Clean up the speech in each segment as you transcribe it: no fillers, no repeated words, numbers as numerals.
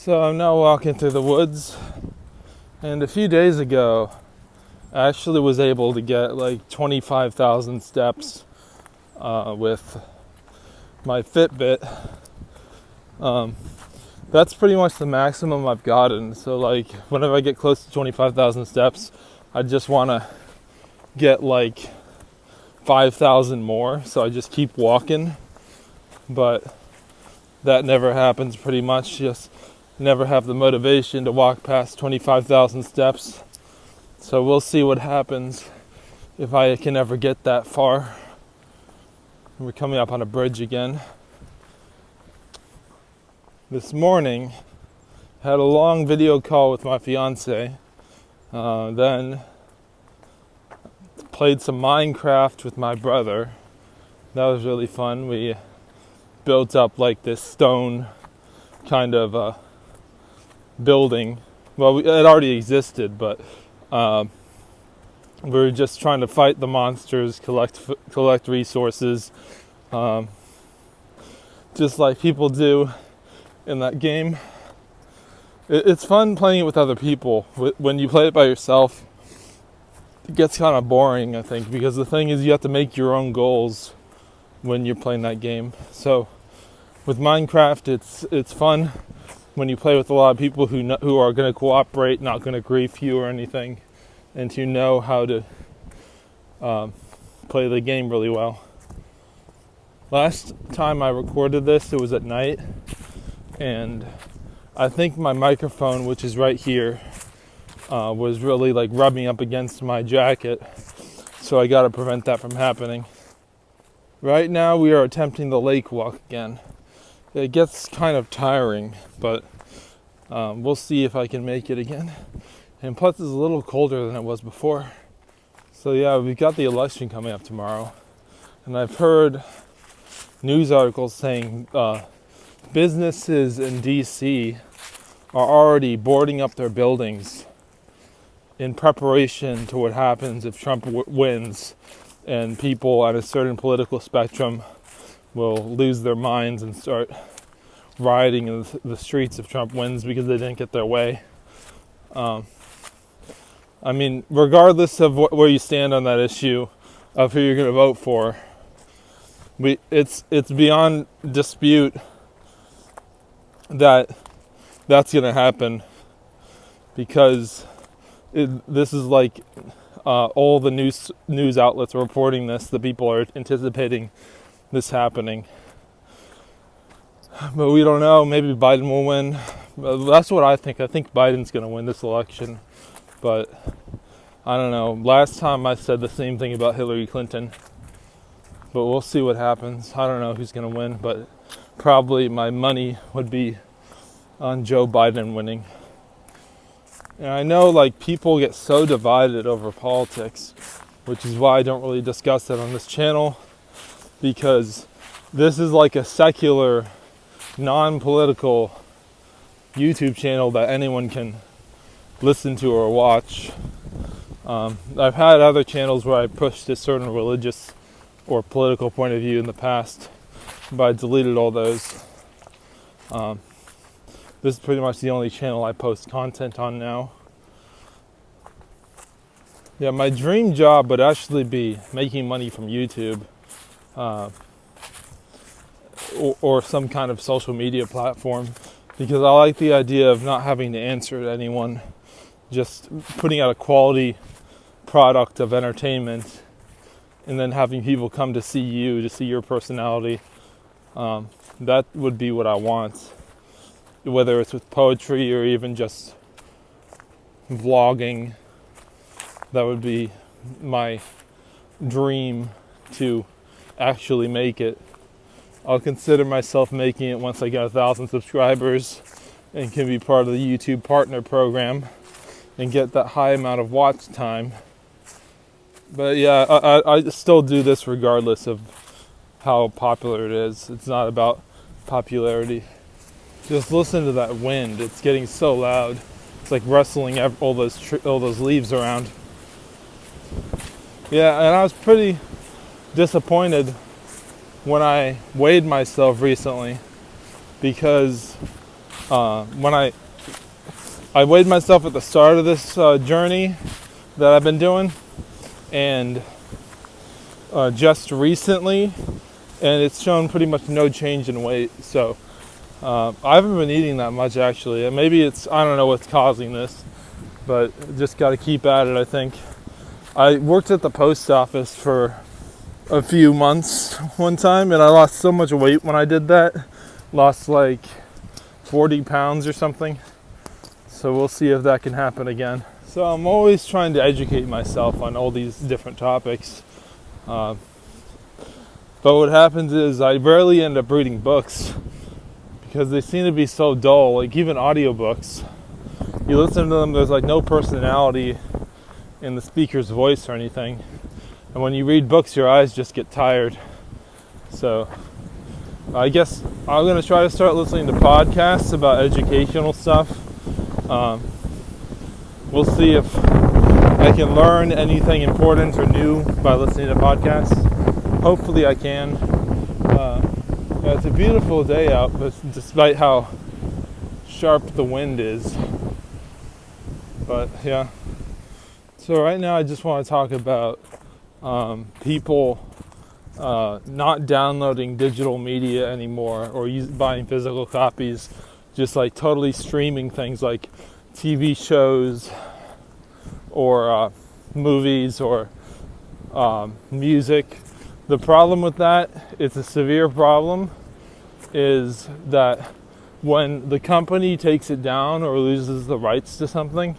So I'm now walking through the woods, and a few days ago, I actually was able to get like 25,000 steps with my Fitbit. That's pretty much the maximum I've gotten. So like whenever I get close to 25,000 steps, I just want to get like 5,000 more. So I just keep walking, but that never happens pretty much. Just never have the motivation to walk past 25,000 steps. So we'll see what happens if I can ever get that far. We're coming up on a bridge again. This morning, had a long video call with my fiance. Then played some Minecraft with my brother. That was really fun. We built up like this stone kind of building. Well, it already existed, but we were just trying to fight the monsters, collect resources, just like people do in that game. It's fun playing it with other people. When you play it by yourself, it gets kind of boring, I think, because the thing is you have to make your own goals when you're playing that game. So with Minecraft, it's fun when you play with a lot of people who are going to cooperate, not going to grief you or anything, and you know how to play the game really well. Last time I recorded this, it was at night, and I think my microphone, which is right here, was really like rubbing up against my jacket, so I got to prevent that from happening. Right now we are attempting the lake walk again. It gets kind of tiring, but we'll see if I can make it again. And plus it's a little colder than it was before. So yeah, we've got the election coming up tomorrow, and I've heard news articles saying businesses in DC are already boarding up their buildings in preparation to what happens if Trump wins, and people on a certain political spectrum will lose their minds and start rioting in the streets if Trump wins because they didn't get their way. I mean, regardless of where you stand on that issue of who you're going to vote for, it's beyond dispute that that's going to happen, because this is like all the news outlets are reporting this. The people are anticipating this happening, but we don't know. Maybe Biden will win. That's what I think. I think Biden's going to win this election, but I don't know. Last time I said the same thing about Hillary Clinton, but we'll see what happens. I don't know who's going to win, but probably my money would be on Joe Biden winning. And I know like people get so divided over politics, which is why I don't really discuss it on this channel, because this is like a secular, non-political YouTube channel that anyone can listen to or watch. I've had other channels where I pushed a certain religious or political point of view in the past, but I deleted all those. This is pretty much the only channel I post content on now. Yeah, my dream job would actually be making money from YouTube, or some kind of social media platform, because I like the idea of not having to answer to anyone, just putting out a quality product of entertainment and then having people come to see you, to see your personality. That would be what I want, whether it's with poetry or even just vlogging. That would be my dream, to actually make it. I'll consider myself making it once I get 1,000 subscribers and can be part of the YouTube partner program and get that high amount of watch time. But yeah, I still do this regardless of how popular it is. It's not about popularity. Just listen to that wind. It's getting so loud. It's like rustling all those leaves around. Yeah, and I was pretty disappointed when I weighed myself recently, because When I weighed myself at the start of this journey that I've been doing, and just recently, and it's shown pretty much no change in weight. So I haven't been eating that much actually. And maybe I don't know what's causing this, but just got to keep at it, I think. I worked at the post office for a few months one time, and I lost so much weight when I did that. Lost like 40 pounds or something. So we'll see if that can happen again. So I'm always trying to educate myself on all these different topics. But what happens is I rarely end up reading books because they seem to be so dull. Like even audiobooks, you listen to them, there's like no personality in the speaker's voice or anything. And when you read books, your eyes just get tired. So I guess I'm going to try to start listening to podcasts about educational stuff. We'll see if I can learn anything important or new by listening to podcasts. Hopefully I can. Yeah, it's a beautiful day out, but despite how sharp the wind is. But yeah. So right now I just want to talk about people not downloading digital media anymore or buying physical copies, just like totally streaming things like TV shows or movies or music. The problem with that, it's a severe problem, is that when the company takes it down or loses the rights to something,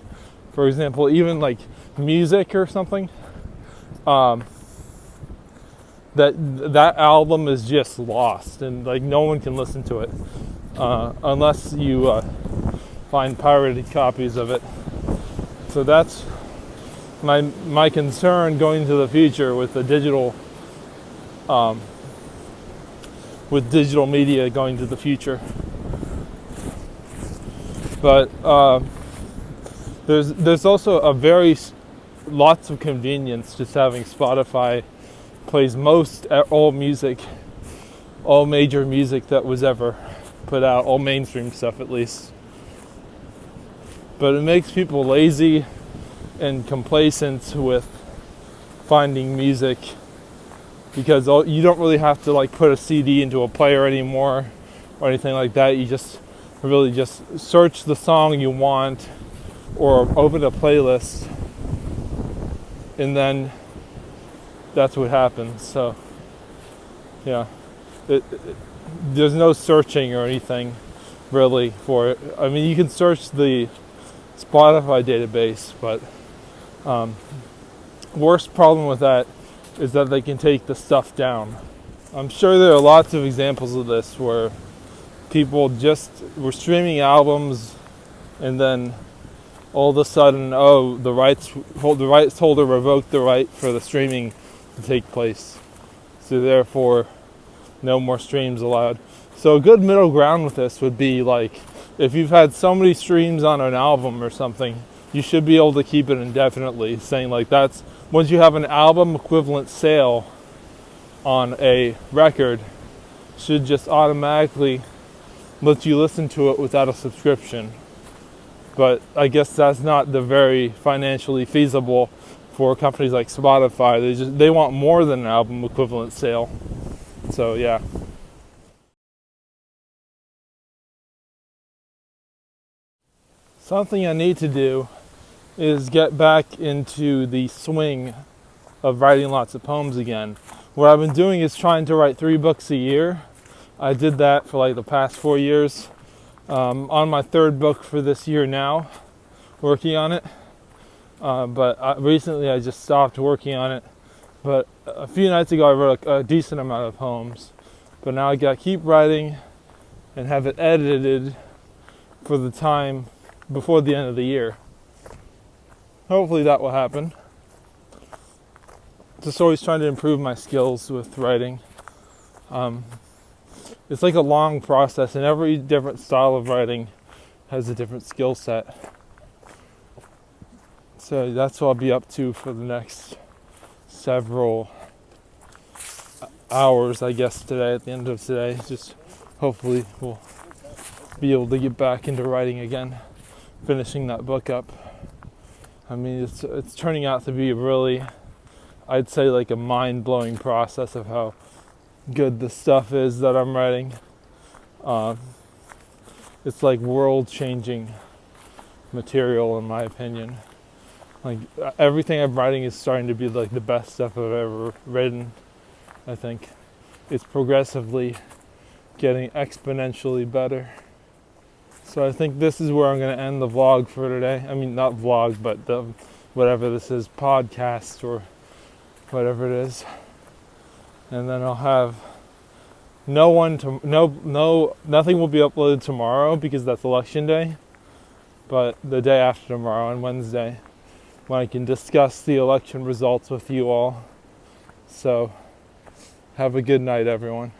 for example, even like music or something, that album is just lost and like no one can listen to it unless you find pirated copies of it. So that's my concern going to the future with the digital media going to the future. But there's also lots of convenience just having Spotify plays all major music that was ever put out, all mainstream stuff at least. But it makes people lazy and complacent with finding music because you don't really have to like put a CD into a player anymore or anything like that. You just really just search the song you want or open a playlist, and then that's what happens. So yeah, there's no searching or anything really for it. I mean, you can search the Spotify database, but worst problem with that is that they can take the stuff down. I'm sure there are lots of examples of this where people just were streaming albums and then all of a sudden, the rights holder revoked the right for the streaming to take place. So therefore, no more streams allowed. So a good middle ground with this would be like, if you've had so many streams on an album or something, you should be able to keep it indefinitely, saying like that's, once you have an album equivalent sale on a record, should just automatically let you listen to it without a subscription. But I guess that's not the very financially feasible for companies like Spotify. They want more than an album equivalent sale. So yeah. Something I need to do is get back into the swing of writing lots of poems again. What I've been doing is trying to write 3 books a year. I did that for like the past 4 years. On my 3rd book for this year now, working on it. But recently I just stopped working on it. But a few nights ago I wrote a decent amount of poems. But now I gotta keep writing and have it edited for the time before the end of the year. Hopefully that will happen. Just always trying to improve my skills with writing. It's like a long process, and every different style of writing has a different skill set. So that's what I'll be up to for the next several hours, I guess, today, at the end of today. Just hopefully we'll be able to get back into writing again, finishing that book up. I mean, it's turning out to be really, I'd say, like a mind-blowing process of how good the stuff is that I'm writing. It's like world-changing material, in my opinion. Like everything I'm writing is starting to be like the best stuff I've ever written. I think it's progressively getting exponentially better. So I think this is where I'm going to end the vlog for today. I mean, not vlog, but whatever this is, podcast or whatever it is. And then I'll have nothing will be uploaded tomorrow because that's election day. But the day after tomorrow, on Wednesday, when I can discuss the election results with you all. So have a good night, everyone.